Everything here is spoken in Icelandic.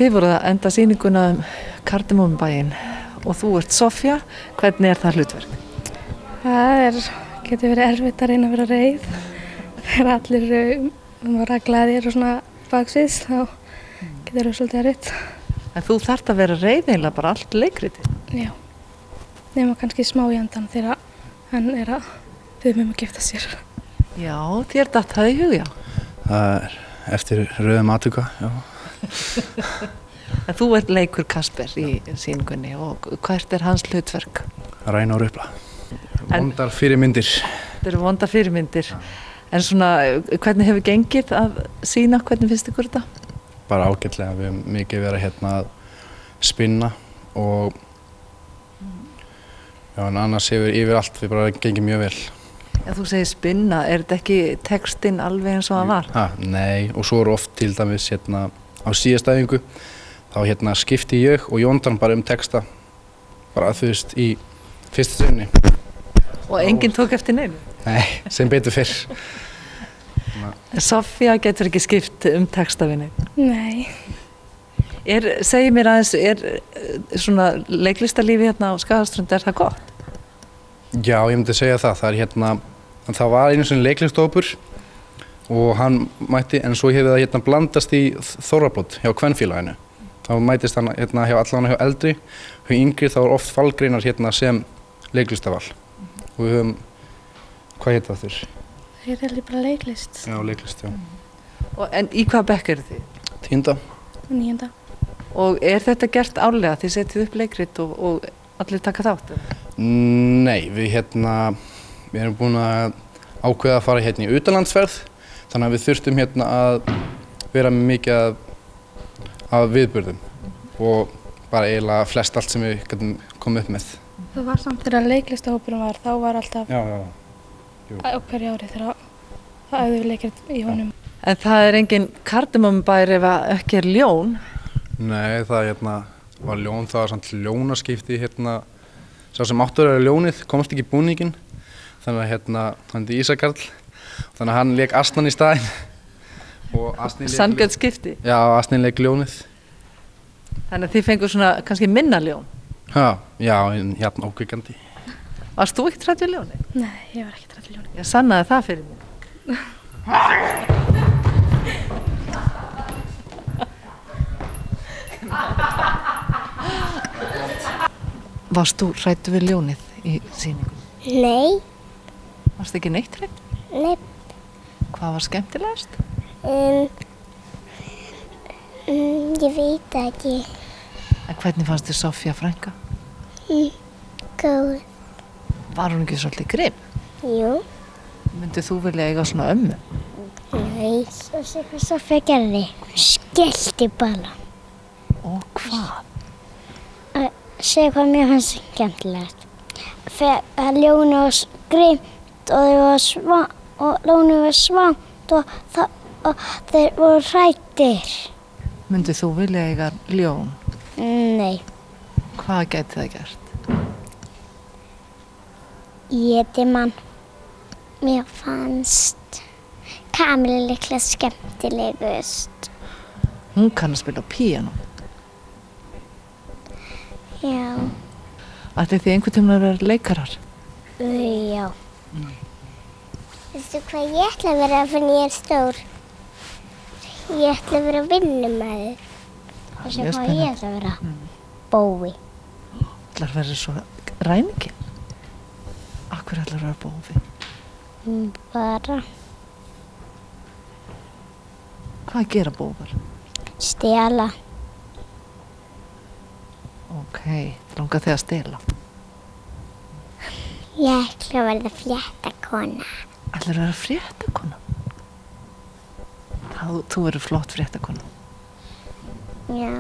Þið voruð að enda sýninguna Kardimmónubæinn og þú ert Soffía. Hvernig það hlutverk? Það getur verið erfitt að reyna að vera reið. Þegar allir vera glaðir og svona baksviðs, þá getur það svolítið erfitt. En þú þarft að vera reið eiginlega bara allt leikritið. Já, nema kannski smá í endan þegar hann að biðja mig að gifta sér. Já, þér datt það í hug, já. Það eftir röðum atvika, já. En þú ert leikur Kasper í sýningunni og hvert hans hlutverk? Ræna og rupla. Vondar fyrirmyndir. Þetta eru vondar fyrirmyndir. En svona, hvernig hefur gengið að sýna? Hvernig finnst ykkur þetta? Bara ágætlega. Við hefum mikið verið hérna að spinna og já, en annars hefur yfir allt við bara gengið mjög vel. Já, þú segir spinna. Er þetta ekki textinn alveg eins og hann var? Nei, og svo eru oft til dæmis hérna á síðasta æfingu þá skipti ég og Jóndan bara texta bara þú veist í fyrsta sinni. Og enginn tók eftir neinu? Nei, sem betur fyrr. Soffía getur ekki skipt texta við neinu? Nei. Segir mér aðeins, svona leiklistarlífi hérna á Skagaströnd, það gott? Já, ég myndi segja það. Það var einu svona leiklistahópur og hann mætti, en svo hefur það blandast í Þorrablót hjá kvenfélaginu. Þá mætist hann hjá allan hjá eldri, hjá yngri þá oft fallgreinar sem leiklistaval. Og við höfum, hvað heitir það þurr? Það bara leiklist. Já, leiklist, já. En í hvaða bekk eru þið? 10. Og 9. Og þetta gert árlega? Þið setið upp leikrit og allir taka þátt? Nei, við erum búin að ákveða að fara í utanlandsferð, þannig að við þurftum að vera með mikið af viðburðum og bara eiginlega flest allt sem við getum komið upp með. Það var samt þegar leiklistahópurinn var, þá var alltaf á hverju ári þegar það æfðu leikrit í honum. En það engin Kardimmónubær ef ekki ljón? Nei, það var ljón, það var samt ljónaskipti sá sem áttur að ljónið komst ekki í búninginn, þannig að hann Ísakarl, þannig að hann lék Asnan í staðinn. Sanngjarnt skipti? Já, Asnin lék ljónið. Þannig að þið fengur svona kannski minna ljón? Já, en ókvikandi. Varst þú ekkert hrædd við ljónið? Nei, ég var ekkert hrædd við ljónið. Ég sannaði það fyrir mig. Varst þú hrædd við ljónið í sýningunni? Nei. Varst ekki neitt hrædd? Nei. Hvað var skemmtilegast? Ég veit ekki. En hvernig fannst þér Soffía frænka? Góð. Var hún ekki svolítið grimm? Jú. Myndið þú vilja eiga svona ömmu? Nei. Svo sé hvað Soffía gerði. Skellti bara. Og hvað? Segðu hvað mér fannst skemmtilegt. Þegar ljónið var grimmt og ljónið var svangt og þeir voru hræddir. Myndið þú vilja eiga ljón? Nei. Hvað gæti það gert? Étimann. Mér fannst Kamilu líklega skemmtilegust. Hún kann að spila á píanó. Já. Ætlið þið einhvern tímann að vera leikarar? Já. Veistu hvað ég ætla að vera þegar ég stór? Ég ætla að vera vinnumæður. Veistu hvað ég ætla að vera? Bói. Ætlar að vera svo ræningi? Af hverju ætlar að vera bófi? Bara. Hvað gera bófar? Stela. Ok, langar þig að stela? Ég ætla að verða fréttakona. Ætlar að vera fréttakona? Þú verður flott fréttakona. Já.